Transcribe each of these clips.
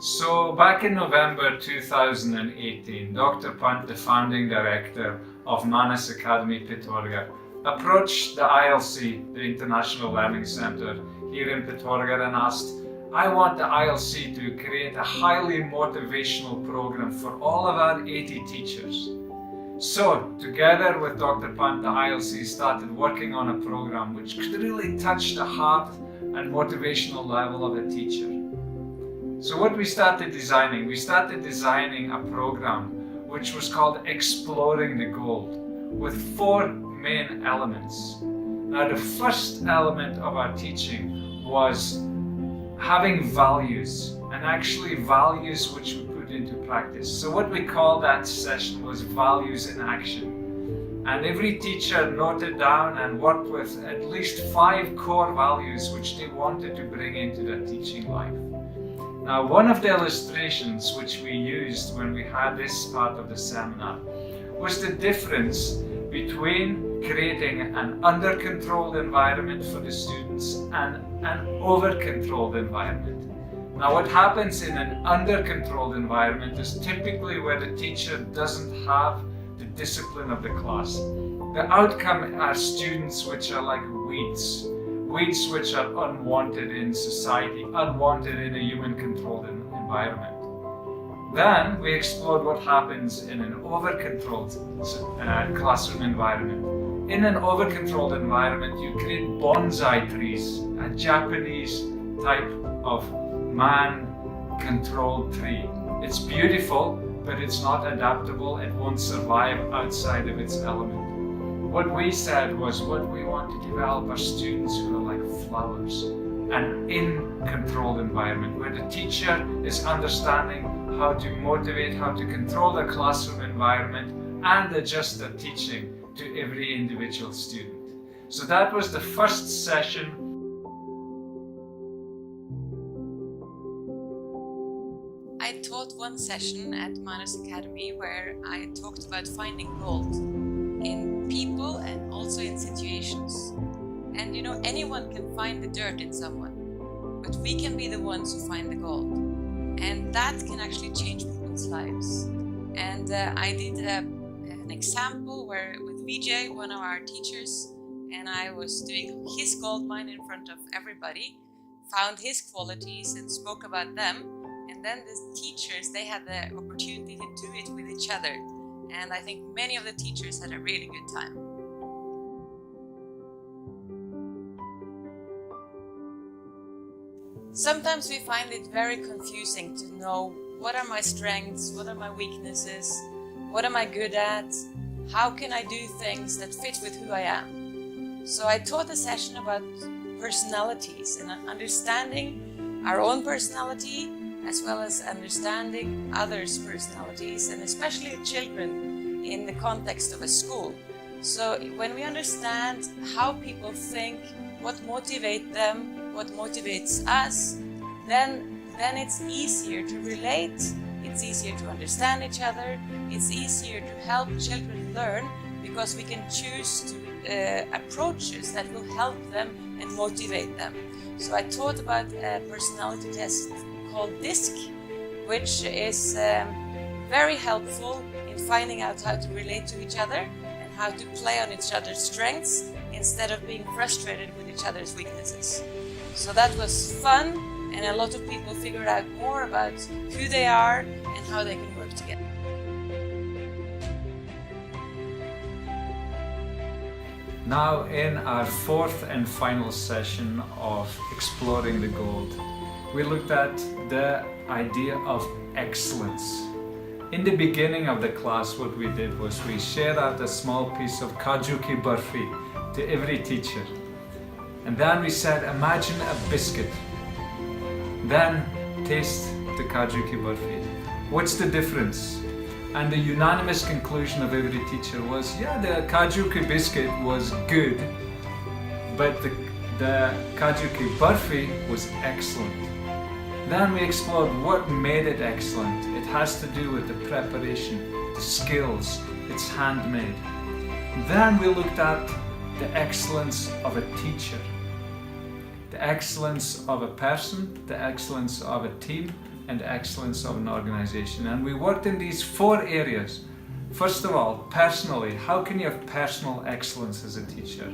So back in November 2018, Dr. Pant, the founding director of Manas Academy Pithoragarh, approached the ILC, the International Learning Centre here in Pithoragarh, and asked, I want the ILC to create a highly motivational program for all of our 80 teachers. So, together with Dr. Pant, the ILC started working on a program which could really touch the heart and motivational level of a teacher. So what we started designing a program which was called Exploring the Gold, with 4 main elements. Now, the first element of our teaching was having values, and actually values which we put into practice. So what we called that session was values in action. And every teacher noted down and worked with at least 5 core values which they wanted to bring into their teaching life. Now, one of the illustrations which we used when we had this part of the seminar was the difference between creating an under-controlled environment for the students and an over-controlled environment. Now, what happens in an under-controlled environment is typically where the teacher doesn't have the discipline of the class. The outcome are students which are like weeds which are unwanted in society, unwanted in a human-controlled environment. Then we explored what happens in an over-controlled classroom environment. In an over-controlled environment, you create bonsai trees, a Japanese type of man-controlled tree. It's beautiful, but it's not adaptable. It won't survive outside of its element. What we said was what we want to develop are students who are like flowers, an in-controlled environment where the teacher is understanding how to motivate, how to control the classroom environment and adjust their teaching to every individual student. So that was the first session. I taught one session at Manas Academy where I talked about finding gold in people and also in situations. And you know, anyone can find the dirt in someone, but we can be the ones who find the gold. And that can actually change people's lives. And I did an example where with Vijay, one of our teachers, and I was doing his gold mine in front of everybody, found his qualities and spoke about them. And then the teachers, they had the opportunity to do it with each other. And I think many of the teachers had a really good time. Sometimes we find it very confusing to know what are my strengths, what are my weaknesses, what am I good at, how can I do things that fit with who I am. So I taught a session about personalities and understanding our own personality as well as understanding others' personalities, and especially children in the context of a school. So when we understand how people think, what motivates them, what motivates us, then it's easier to relate, it's easier to understand each other, it's easier to help children learn, because we can choose approaches that will help them and motivate them. So I taught about a personality test called DISC, which is very helpful in finding out how to relate to each other and how to play on each other's strengths instead of being frustrated with each other's weaknesses. So that was fun, and a lot of people figured out more about who they are and how they can work together. Now, in our 4th and final session of Exploring the Gold, we looked at the idea of excellence. In the beginning of the class, what we did was we shared out a small piece of Kaju ki barfi to every teacher. And then we said, imagine a biscuit. Then taste the Kaju ki barfi. What's the difference? And the unanimous conclusion of every teacher was, yeah, the Kaju ki biscuit was good, but the Kaju ki barfi was excellent. Then we explored what made it excellent. It has to do with the preparation, the skills, it's handmade. Then we looked at the excellence of a teacher, the excellence of a person, the excellence of a team, and excellence of an organization. And we worked in these 4 areas. First of all, personally, how can you have personal excellence as a teacher?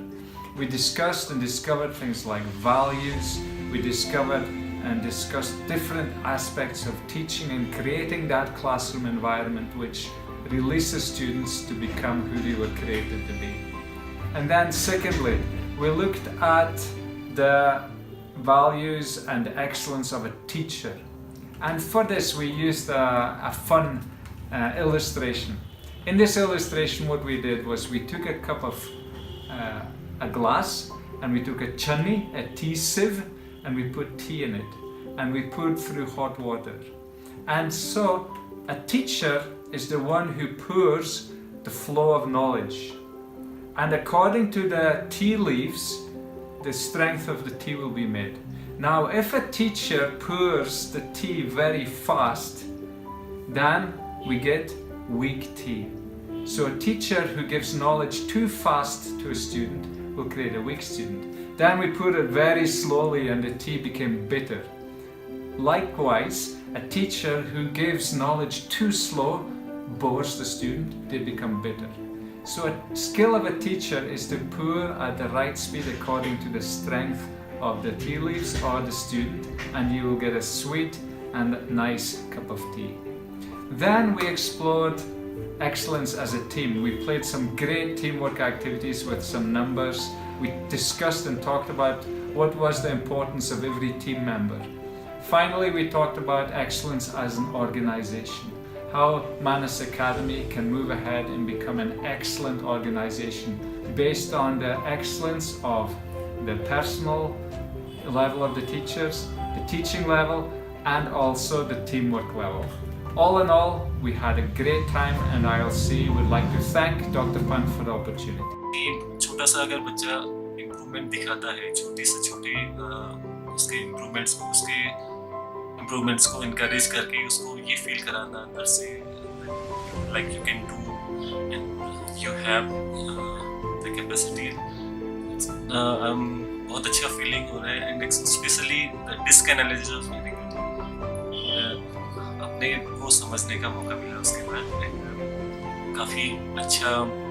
We discussed and discovered things like values. We discovered and discussed different aspects of teaching and creating that classroom environment which releases students to become who they were created to be. And then secondly, we looked at the values and excellence of a teacher. And for this we used a fun illustration. In this illustration what we did was we took a cup of a glass, and we took a chunni, a tea sieve, and we put tea in it, and we poured through hot water. And so a teacher is the one who pours the flow of knowledge. And according to the tea leaves, the strength of the tea will be made. Now, if a teacher pours the tea very fast, then we get weak tea. So a teacher who gives knowledge too fast to a student will create a weak student. Then we pour it very slowly and the tea became bitter. Likewise, a teacher who gives knowledge too slow bores the student, they become bitter. So a skill of a teacher is to pour at the right speed according to the strength of the tea leaves or the student, and you will get a sweet and nice cup of tea. Then we explored excellence as a team. We played some great teamwork activities with some numbers. We discussed and talked about what was the importance of every team member. Finally, we talked about excellence as an organization. How Manas Academy can move ahead and become an excellent organization based on the excellence of the personal level of the teachers, the teaching level, and also the teamwork level. All in all, we had a great time, and ILC would like to thank Dr. Pant for the opportunity. छोटा सा अगर बच्चा improvement दिखाता है, छोटे से छोटे उसके इम्प्रूवमेंट्स को इनकरेज करके उसको ये फील कराना अंदर से like you can do and you have the capacity, बहुत अच्छा फीलिंग हो रहा है. And specially the disc analysis was very good. अपने को समझने का मौका मिला उसके बाद. काफ़ी अच्छा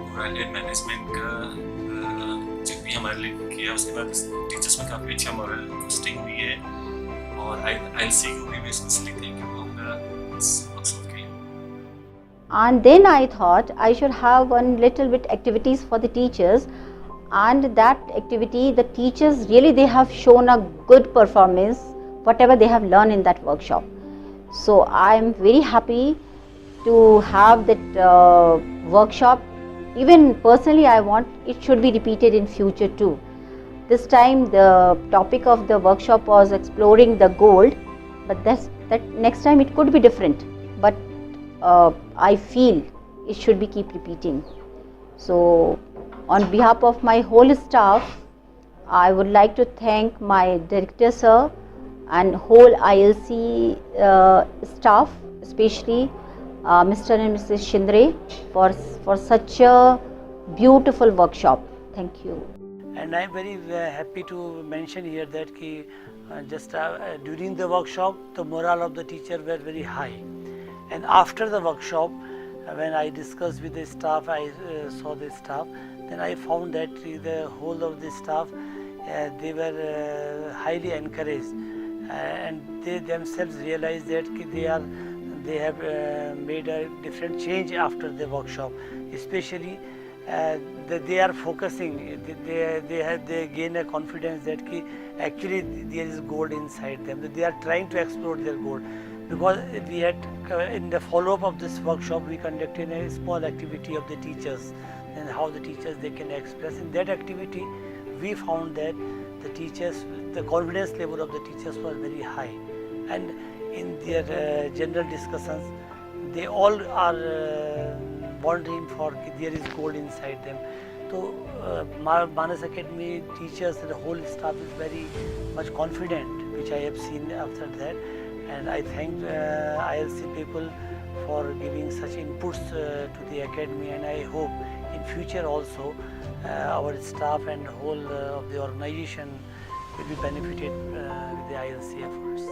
पूरा मैनेजमेंट का जो भी हमारे लिए किया, उसके बाद टीचर्स में काफ़ी अच्छा मॉरल बूस्टिंग हुई है. और ILC को भी स्पेशली थैंक यू कहूँगा इस मकसद के. And then I thought I should have one little bit activities for the teachers, and that activity the teachers really they have shown a good performance whatever they have learned in that workshop. So I am very happy to have that workshop. Even personally I want it should be repeated in future too. This time the topic of the workshop was exploring the gold, but that next time it could be different, but I feel it should be keep repeating. So on behalf of my whole staff, I would like to thank my director sir and whole ILC staff, especially Mr. and Mrs. Shindre for such a beautiful workshop. Thank you. And I am very happy to mention here that just during the workshop the morale of the teacher were very high, and after the workshop when I discussed with the staff, I saw the staff, then I found that the whole of the staff they were highly encouraged, and they themselves realized that they have made a different change after the workshop, especially that they are focusing, they gain a confidence that actually there is gold inside them, that they are trying to explore their gold. Because we had in the follow-up of this workshop we conducted a small activity of the teachers and how the teachers they can express. In that activity we found that the teachers, the confidence level of the teachers was very high, and in their general discussions they all are wondering for there is gold inside them. So Manas Academy teachers and the whole staff is very much confident, which I have seen after that, and I thank ILC people for giving such inputs to the academy, and I hope in future also our staff and whole of the organization will be benefited with the ILC efforts.